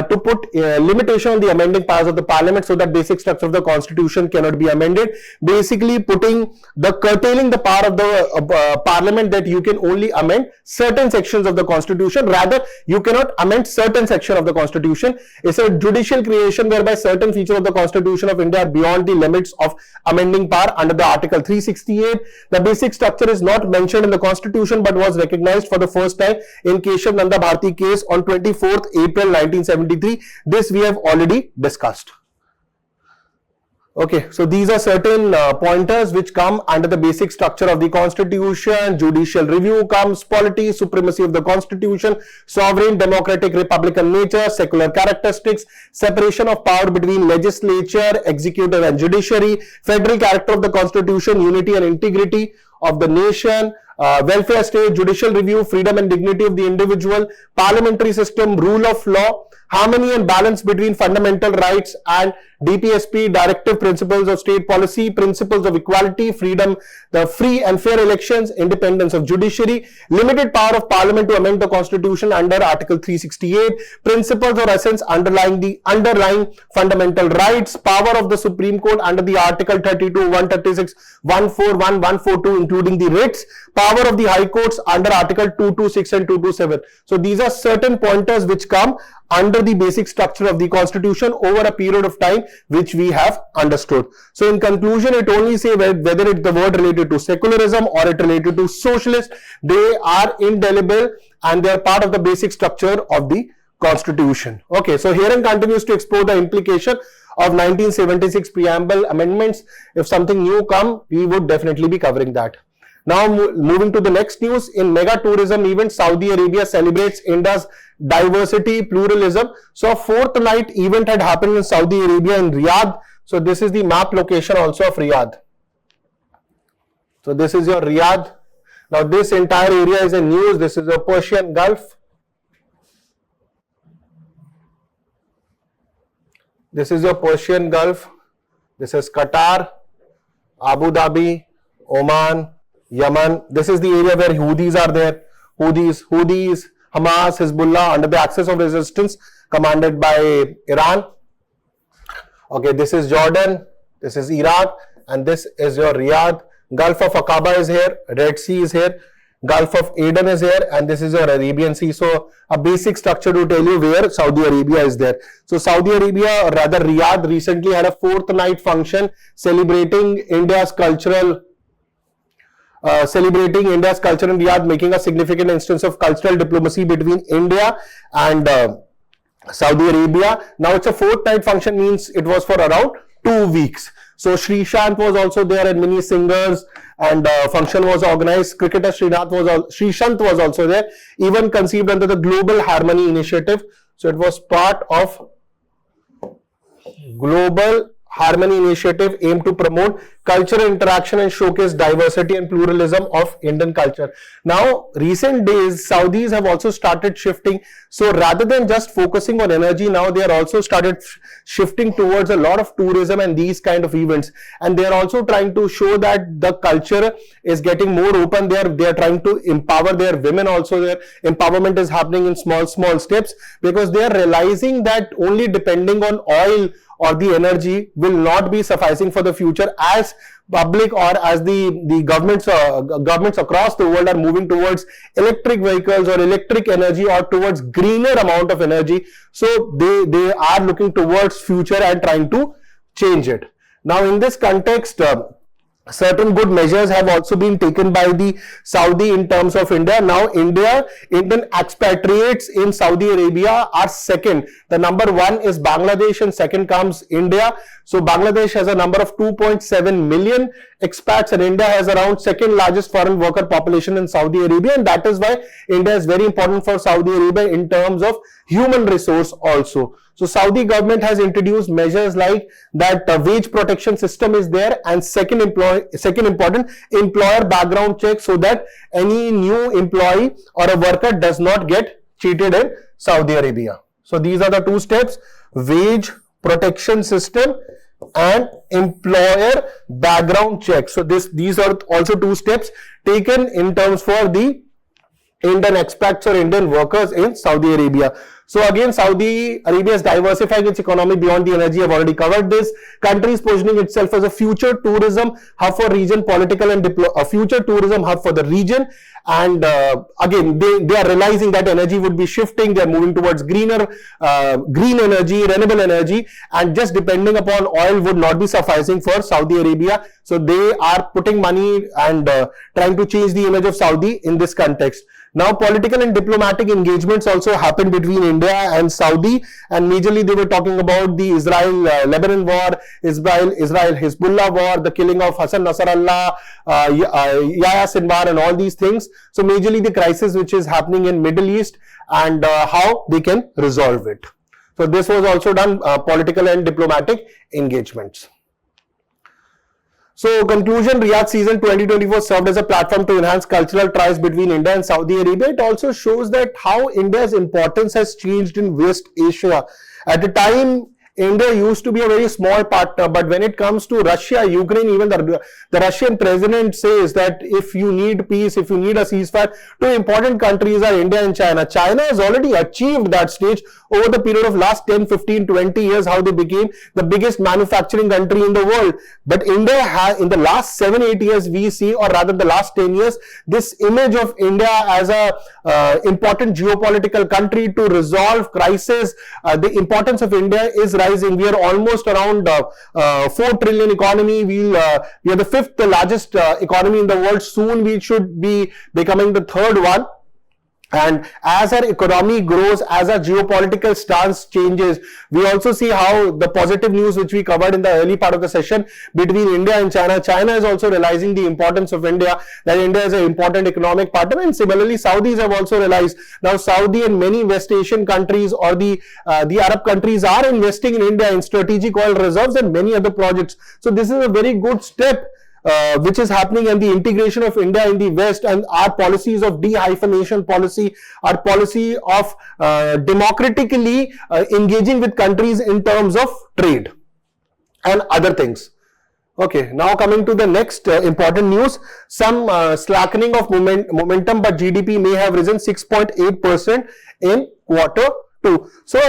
to put limitation on the amending powers of the parliament so that basic structure of the constitution cannot be amended. Basically curtailing the power of the parliament, that you can only amend certain sections of the constitution, rather you cannot amend certain section of the constitution. It's a judicial creation whereby certain features of the constitution of India are beyond the limits of amending power under the article 368. The basic structure is not mentioned in the constitution but was recognized for the first time in Keshav Nanda Bharti case on 24th April 1973. This we have already discussed. Okay, so these are certain pointers which come under the basic structure of the constitution. Judicial review comes, polity, supremacy of the constitution, sovereign, democratic, republican nature, secular characteristics, separation of power between legislature, executive and judiciary, federal character of the constitution, unity and integrity of the nation, welfare state, judicial review, freedom and dignity of the individual, parliamentary system, rule of law, harmony and balance between fundamental rights and DPSP, directive principles of state policy, principles of equality, freedom, the free and fair elections, independence of judiciary, limited power of parliament to amend the constitution under article 368, principles or essence underlying the underlying fundamental rights, power of the Supreme Court under the article 32, 136, 141, 142 including the writs, power of the high courts under article 226 and 227. So these are certain pointers which come under the basic structure of the constitution over a period of time which we have understood. So in conclusion, it only say whether it's the word related to secularism or it related to socialist, they are indelible and they are part of the basic structure of the constitution. Okay, so herein continues to explore the implication of 1976 preamble amendments. If something new come, we would definitely be covering that. Now moving to the next news, in mega tourism event, Saudi Arabia celebrates India's diversity, pluralism. So a fourth night event had happened in Saudi Arabia in Riyadh. So this is the map location also of Riyadh. So this is your Riyadh. Now this entire area is in news. This is the Persian Gulf. This is your Persian Gulf. This is Qatar, Abu Dhabi, Oman, Yemen. This is the area where Houthis are there. Houthis, Hamas, Hezbollah under the axis of resistance commanded by Iran. Okay, this is Jordan, this is Iraq, and this is your Riyadh. Gulf of Aqaba is here, Red Sea is here, Gulf of Aden is here, and this is your Arabian Sea. So a basic structure to tell you where Saudi Arabia is there. So Saudi Arabia, or rather Riyadh, recently had a fourth night function celebrating India's culture in Riyadh, making a significant instance of cultural diplomacy between India and Saudi Arabia. Now it's a fourth night function, means it was for around 2 weeks. So Srishant was also there and many singers, and function was organized. Cricketer Srishant was also there, even conceived under the Global Harmony Initiative. So it was part of Global Harmony Initiative aimed to promote cultural interaction and showcase diversity and pluralism of Indian culture. Now, recent days, Saudis have also started shifting. So rather than just focusing on energy, now they are also started shifting towards a lot of tourism and these kind of events. And they are also trying to show that the culture is getting more open. They are trying to empower their women also. Their empowerment is happening in small steps, because they are realizing that only depending on oil or the energy will not be sufficing for the future, as public or as the governments across the world are moving towards electric vehicles or electric energy or towards greener amount of energy. So they are looking towards future and trying to change it. Now in this context, certain good measures have also been taken by the Saudi in terms of India. Now Indian expatriates in Saudi Arabia are second. The number one is Bangladesh and second comes India. So Bangladesh has a number of 2.7 million expats and India has around second largest foreign worker population in Saudi Arabia, and that is why India is very important for Saudi Arabia in terms of human resource also. So Saudi government has introduced measures like that wage protection system is there, and second important employer background check, so that any new employee or a worker does not get cheated in Saudi Arabia. So these are the two steps: wage protection system and employer background check. So these are also two steps taken in terms for the Indian expats or Indian workers in Saudi Arabia. So again, Saudi Arabia is diversifying its economy beyond the energy. I've already covered this. Country is positioning itself as a future tourism hub for region, political and a future tourism hub for the region. And again, they are realizing that energy would be shifting. They are moving towards greener, green energy, renewable energy, and just depending upon oil would not be sufficing for Saudi Arabia. So they are putting money and trying to change the image of Saudi in this context. Now, political and diplomatic engagements also happened between India and Saudi, and majorly they were talking about the Israel-Lebanon war, Israel-Hezbollah war, the killing of Hassan Nasrallah, Yahya Sinwar, and all these things. So, majorly the crisis which is happening in Middle East and how they can resolve it. So, this was also done, political and diplomatic engagements. So, conclusion, Riyadh season 2024 served as a platform to enhance cultural ties between India and Saudi Arabia. It also shows that how India's importance has changed in West Asia. At the time, India used to be a very small partner, but when it comes to Russia, Ukraine, even the Russian president says that if you need peace, if you need a ceasefire, two important countries are India and China. China has already achieved that stage over the period of last 10, 15, 20 years, how they became the biggest manufacturing country in the world. But India has, in the last 7, 8 years, we see, or rather the last 10 years, this image of India as a important geopolitical country to resolve crisis. The importance of India is rising. We are almost around 4 trillion economy. We are the 5th largest economy in the world. Soon we should be becoming the 3rd one. And as our economy grows, as our geopolitical stance changes, we also see how the positive news which we covered in the early part of the session between India and China. China is also realizing the importance of India, that India is an important economic partner, and similarly Saudis have also realized. Now Saudi and many West Asian countries or the Arab countries are investing in India in strategic oil reserves and many other projects. So this is a very good step which is happening, and the integration of India in the West, and our policies of de-hyphenation policy, our policy of democratically engaging with countries in terms of trade and other things. Okay, now coming to the next important news, some slackening of momentum, but GDP may have risen 6.8% in quarter 2. So,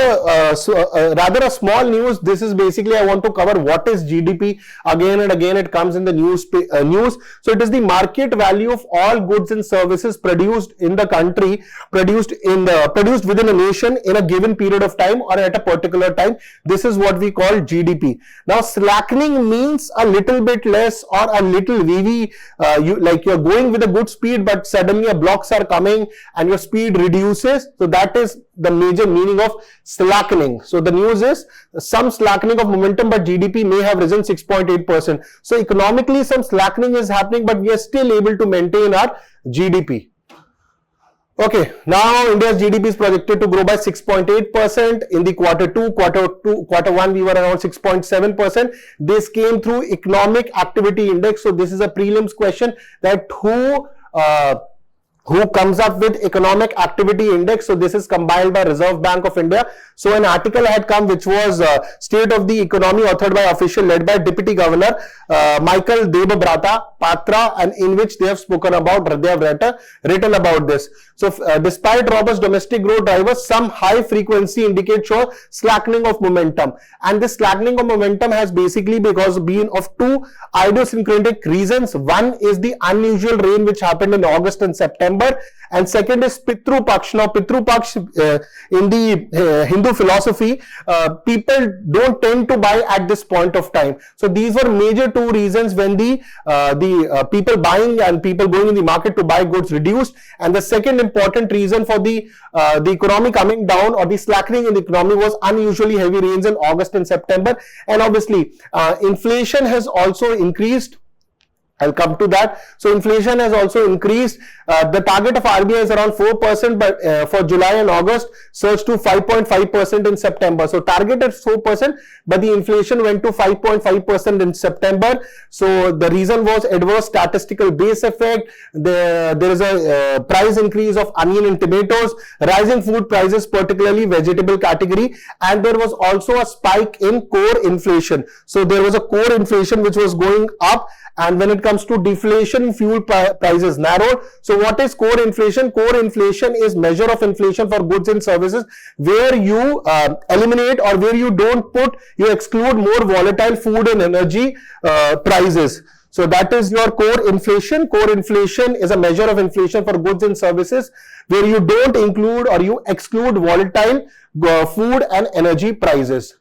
rather a small news. This is basically, I want to cover what is GDP. Again and again it comes in the news. So it is the market value of all goods and services produced in the country, produced within a nation in a given period of time or at a particular time. This is what we call GDP. Now slackening means a little bit less or a little VV, like you're going with a good speed, but suddenly a blocks are coming and your speed reduces. So that is the major meaning of slackening. So the news is some slackening of momentum, but GDP may have risen 6.8%. So economically some slackening is happening, but we are still able to maintain our GDP. Okay, now India's GDP is projected to grow by 6.8% in the quarter 1 we were around 6.7%. This came through economic activity index. So this is a prelims question, that who comes up with economic activity index. So this is compiled by Reserve Bank of India. So an article had come which was State of the Economy, authored by official led by Deputy Governor Michael Debabrata Patra, and in which they have spoken about, they have written about this. So despite robust domestic growth drivers, some high frequency indicators show slackening of momentum, and this slackening of momentum has basically been of two idiosyncratic reasons. One is the unusual rain which happened in August and September, and second is Pitru Paksh. Now Pitru Paksh in the Hindu philosophy, people don't tend to buy at this point of time. So these were major two reasons when the people buying and people going in the market to buy goods reduced. And the second important reason for the economy coming down or the slackening in the economy was unusually heavy rains in August and September. And obviously inflation has also increased. I'll come to that. So inflation has also increased. The target of RBI is around 4%, but for July and August surged to 5.5% in September. So target is 4%, but the inflation went to 5.5% in September. So the reason was adverse statistical base effect. There is a price increase of onion and tomatoes, rising food prices, particularly vegetable category, and there was also a spike in core inflation. So there was a core inflation which was going up, and when it comes to deflation, fuel prices narrowed. So what is core inflation? Core inflation is measure of inflation for goods and services where you eliminate, or where you don't put, you exclude more volatile food and energy prices. So that is your core inflation. Core inflation is a measure of inflation for goods and services where you don't include or you exclude volatile food and energy prices.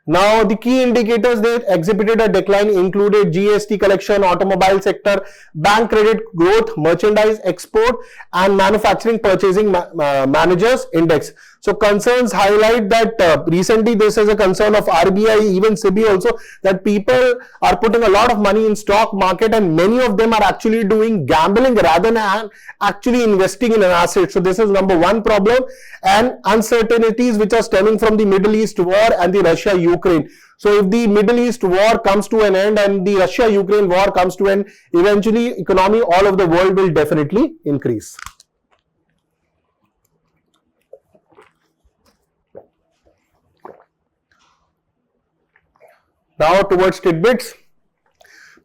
Now, the key indicators that exhibited a decline included GST collection, automobile sector, bank credit growth, merchandise export, and manufacturing purchasing managers index. So concerns highlight that recently this is a concern of RBI, even SEBI also, that people are putting a lot of money in stock market and many of them are actually doing gambling rather than actually investing in an asset. So this is number one problem, and uncertainties which are stemming from the Middle East war and the Russia-Ukraine. So if the Middle East war comes to an end and the Russia-Ukraine war comes to an end, eventually economy all over the world will definitely increase. Now towards tidbits.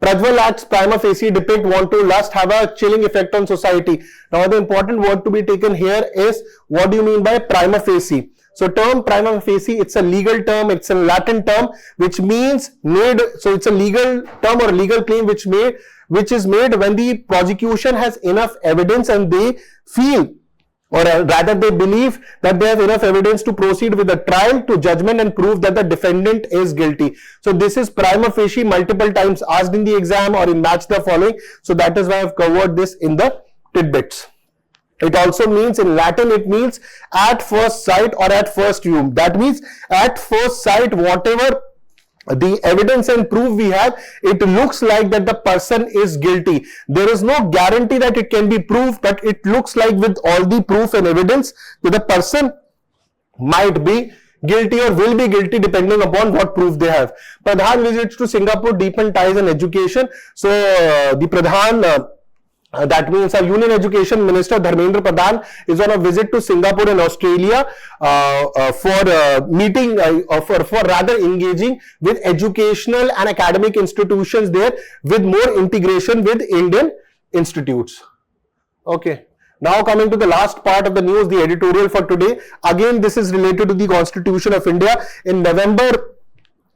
Prajwal Act's prima facie depict want to lust have a chilling effect on society. Now the important word to be taken here is, what do you mean by prima facie? So term prima facie, it's a legal term, it's a Latin term which means made. So it's a legal term or a legal claim which is made when the prosecution has enough evidence and they feel, or rather they believe that they have enough evidence to proceed with the trial to judgment and prove that the defendant is guilty. So this is prima facie, multiple times asked in the exam or in match the following. So that is why I have covered this in the tidbits. It also means, in Latin, it means at first sight or at first view. That means at first sight, whatever the evidence and proof we have, it looks like that the person is guilty. There is no guarantee that it can be proved, but it looks like with all the proof and evidence that the person might be guilty or will be guilty depending upon what proof they have. Pradhan visits to Singapore deepen ties and education. So the Pradhan, that means our Union Education Minister Dharmendra Pradhan is on a visit to Singapore and Australia for meeting, for rather engaging with educational and academic institutions there with more integration with Indian institutes. Okay. Now coming to the last part of the news, the editorial for today. Again, this is related to the Constitution of India. In November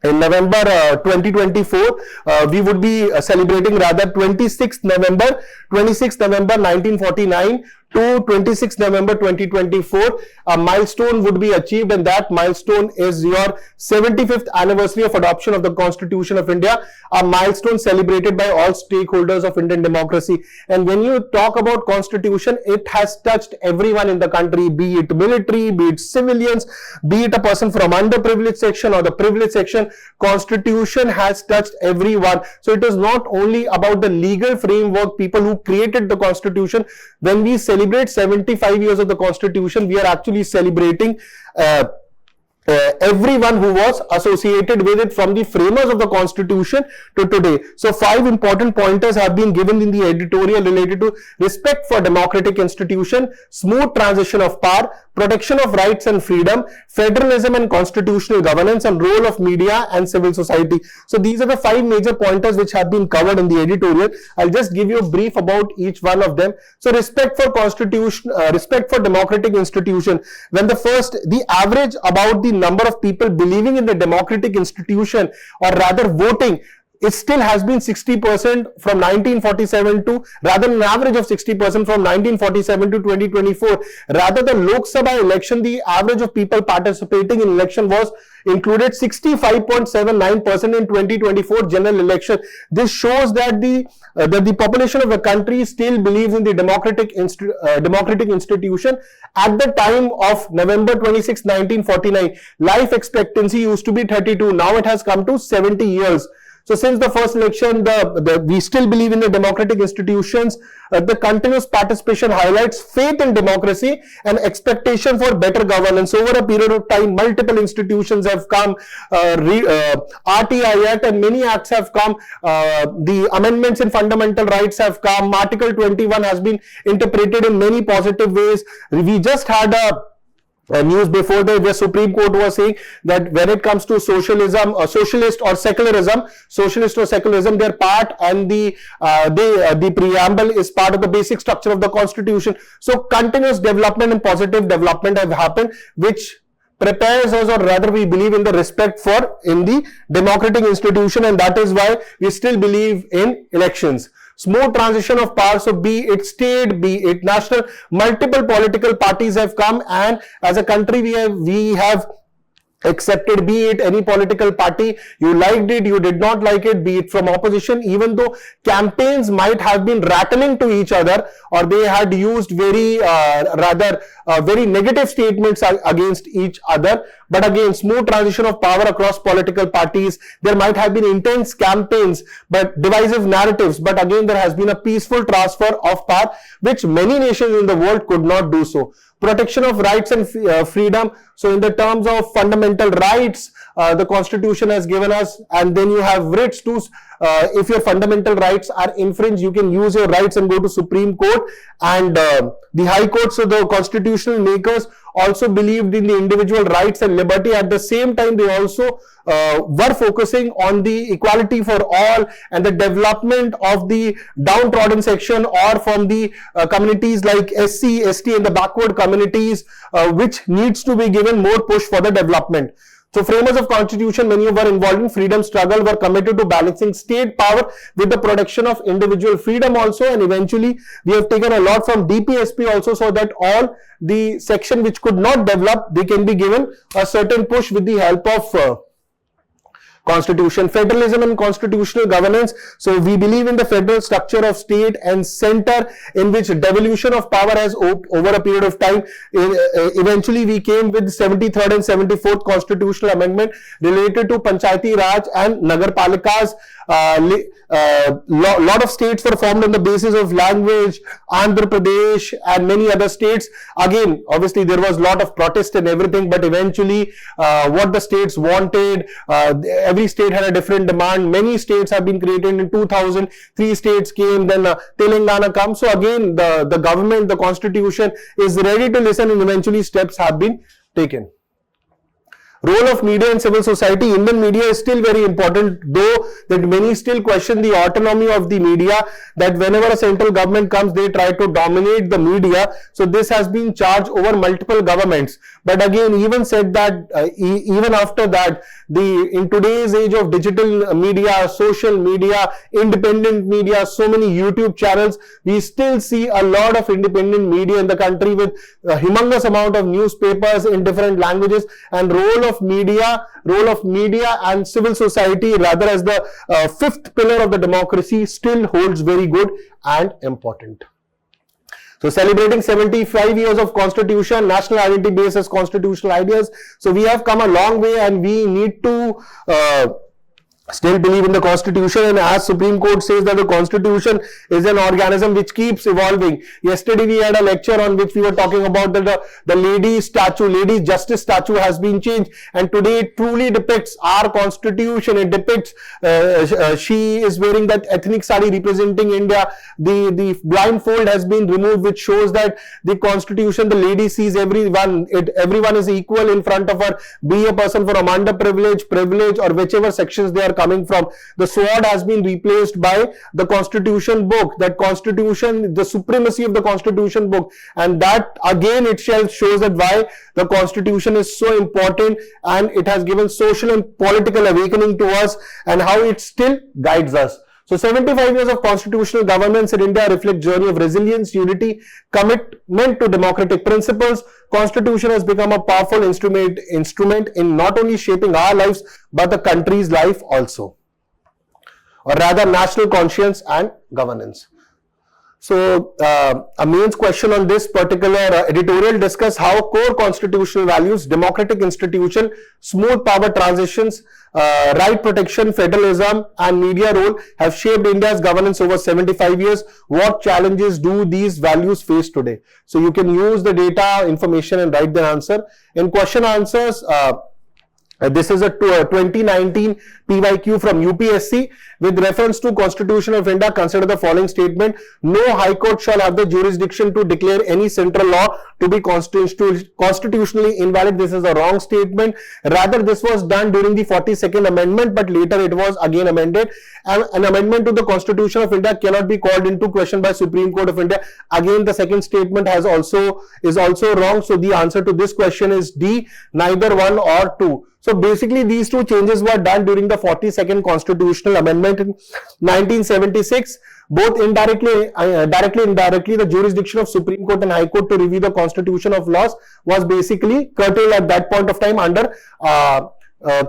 2024, we would be celebrating rather 26th November 1949 to 26th November 2024. A milestone would be achieved, and that milestone is your 75th anniversary of adoption of the Constitution of India, a milestone celebrated by all stakeholders of Indian democracy. And when you talk about Constitution, it has touched everyone in the country, be it military, be it civilians, be it a person from underprivileged section or the privileged section. Constitution has touched everyone. So it is not only about the legal framework, people who created the Constitution. When we celebrate 75 years of the Constitution, we are actually celebrating everyone who was associated with it, from the framers of the Constitution to today. So 5 important pointers have been given in the editorial related to respect for democratic institution, smooth transition of power, protection of rights and freedom, federalism and constitutional governance, and role of media and civil society. So these are the 5 major pointers which have been covered in the editorial. I'll just give you a brief about each one of them. So respect for constitution, respect for democratic institution. When the average about the number of people believing in the democratic institution, or rather voting, it still has been 60% from 1947 to, rather an average of 60% from 1947 to 2024. Rather the Lok Sabha election, the average of people participating in election was included 65.79% in 2024 general election. This shows that the population of the country still believes in the democratic institution. At the time of November 26, 1949, life expectancy used to be 32. Now it has come to 70 years. So since the first election, we still believe in the democratic institutions. The continuous participation highlights faith in democracy and expectation for better governance. Over a period of time, multiple institutions have come, RTI Act and many acts have come, the amendments in fundamental rights have come, Article 21 has been interpreted in many positive ways. We just had a news before the Supreme Court was saying that when it comes to socialism or socialist or secularism, they're part, and the preamble is part of the basic structure of the Constitution. So continuous development and positive development have happened, which prepares us, or rather we believe in the respect for in the democratic institution, and that is why we still believe in elections. Smooth transition of power, so be it state, be it national, multiple political parties have come, and as a country we have accepted, be it any political party, you liked it, you did not like it, be it from opposition, even though campaigns might have been rattling to each other, or they had used very very negative statements against each other. But again, smooth transition of power across political parties. There might have been intense campaigns, but divisive narratives. But again, there has been a peaceful transfer of power, which many nations in the world could not do so. Protection of rights and freedom. So in the terms of fundamental rights, the Constitution has given us, and then you have writs too. If your fundamental rights are infringed, you can use your rights and go to Supreme Court and the High Court. So the constitutional makers also believed in the individual rights and liberty. At the same time, they also were focusing on the equality for all and the development of the downtrodden section, or from the communities like SC, ST and the backward communities, which needs to be given more push for the development. So framers of Constitution, many who were involved in freedom struggle, were committed to balancing state power with the protection of individual freedom also, and eventually we have taken a lot from DPSP also, so that all the section which could not develop, they can be given a certain push with the help of Constitution. Federalism and constitutional governance. So we believe in the federal structure of state and center, in which devolution of power has over a period of time. Eventually we came with 73rd and 74th constitutional amendment related to Panchayati Raj and Nagarpalikas. Lot of states were formed on the basis of language, Andhra Pradesh and many other states. Again, obviously there was a lot of protest and everything, but eventually what the states wanted, every state had a different demand. Many states have been created. In 2000, 3 states came, then Telangana comes. So again, the government, the Constitution is ready to listen, and eventually steps have been taken. Role of media and civil society. Indian media is still very important, though that many still question the autonomy of the media, that whenever a central government comes, they try to dominate the media. So this has been charged over multiple governments. But again, even said that, even after that, in today's age of digital media, social media, independent media, so many YouTube channels, we still see a lot of independent media in the country, with a humongous amount of newspapers in different languages, and role of media and civil society, rather as the fifth pillar of the democracy, still holds very good and important. So celebrating 75 years of Constitution, national identity based as constitutional ideas. So we have come a long way, and we need to still believe in the Constitution, and as Supreme Court says that the Constitution is an organism which keeps evolving. Yesterday we had a lecture on which we were talking about that the lady justice statue has been changed, and today it truly depicts our Constitution. It depicts she is wearing that ethnic sari representing India. The blindfold has been removed, which shows that the Constitution, the lady sees everyone. Everyone is equal in front of her, be a person from underprivileged, privilege, or whichever sections they are coming from. The sword has been replaced by the Constitution book. That Constitution, the supremacy of the Constitution book, and that again itself shows that why the Constitution is so important, and it has given social and political awakening to us, and how it still guides us. So 75 years of constitutional governance in India reflect journey of resilience, unity, commitment to democratic principles. Constitution has become a powerful instrument in not only shaping our lives, but the country's life also, or rather national conscience and governance. So, a main question on this particular editorial discuss how core constitutional values, democratic institution, smooth power transitions, right protection, federalism and media role have shaped India's governance over 75 years. What challenges do these values face today? So, you can use the data, information and write the answer. In question answers, this is a 2019 PYQ from UPSC. With reference to Constitution of India, consider the following statement. No High Court shall have the jurisdiction to declare any central law to be constitutionally invalid. This is a wrong statement. Rather, this was done during the 42nd Amendment, but later it was again amended. And an amendment to the Constitution of India cannot be called into question by Supreme Court of India. Again, the second statement is also wrong. So the answer to this question is D, neither one or two. So basically these two changes were done during the 42nd Constitutional Amendment in 1976. Both indirectly, the jurisdiction of Supreme Court and High Court to review the constitution of laws was basically curtailed at that point of time under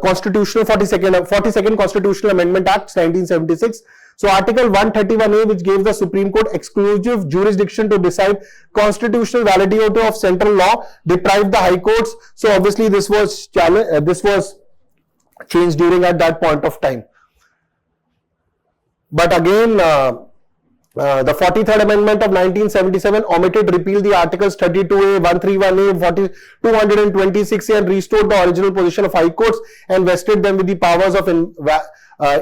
Constitutional 42nd Constitutional Amendment Act 1976. So Article 131A, which gave the Supreme Court exclusive jurisdiction to decide constitutional validity of central law, deprived the High Courts. So obviously this was changed during at that point of time. But again, the 43rd Amendment of 1977 omitted, repealed the Articles 32A, 131A, 226A and restored the original position of High Courts and vested them with the powers of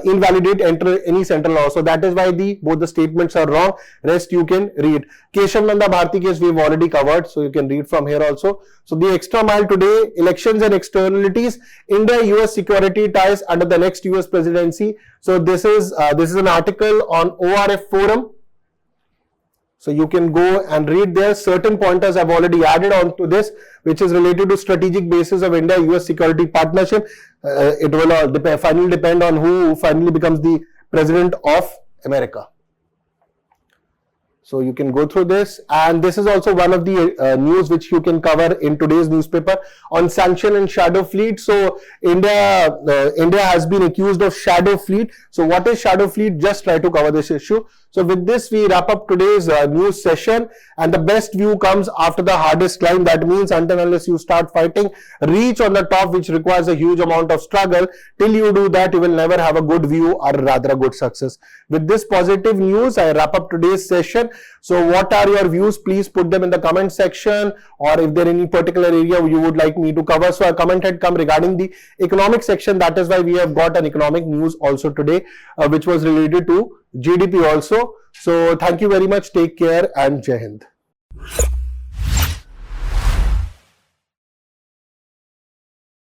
invalidate any central law. So that is why both the statements are wrong. Rest you can read. Keshav Nanda Bharti case we've already covered, so you can read from here also. So the extra mile today, elections and externalities, India-US security ties under the next US presidency. So this is an article on ORF Forum. So you can go and read there. Certain pointers I've already added on to this, which is related to strategic basis of India-US security partnership. It will finally depend on who finally becomes the president of America. So you can go through this, and this is also one of the news which you can cover in today's newspaper on sanction and shadow fleet. So India has been accused of shadow fleet. So what is shadow fleet? Just try to cover this issue. So with this, we wrap up today's news session, and the best view comes after the hardest climb. That means until unless you start fighting, reach on the top, which requires a huge amount of struggle. Till you do that, you will never have a good view or rather a good success. With this positive news, I wrap up today's session. So what are your views? Please put them in the comment section, or if there any particular area you would like me to cover. So a comment had come regarding the economic section. That is why we have got an economic news also today, which was related to GDP also. So thank you very much. Take care and Jai Hind.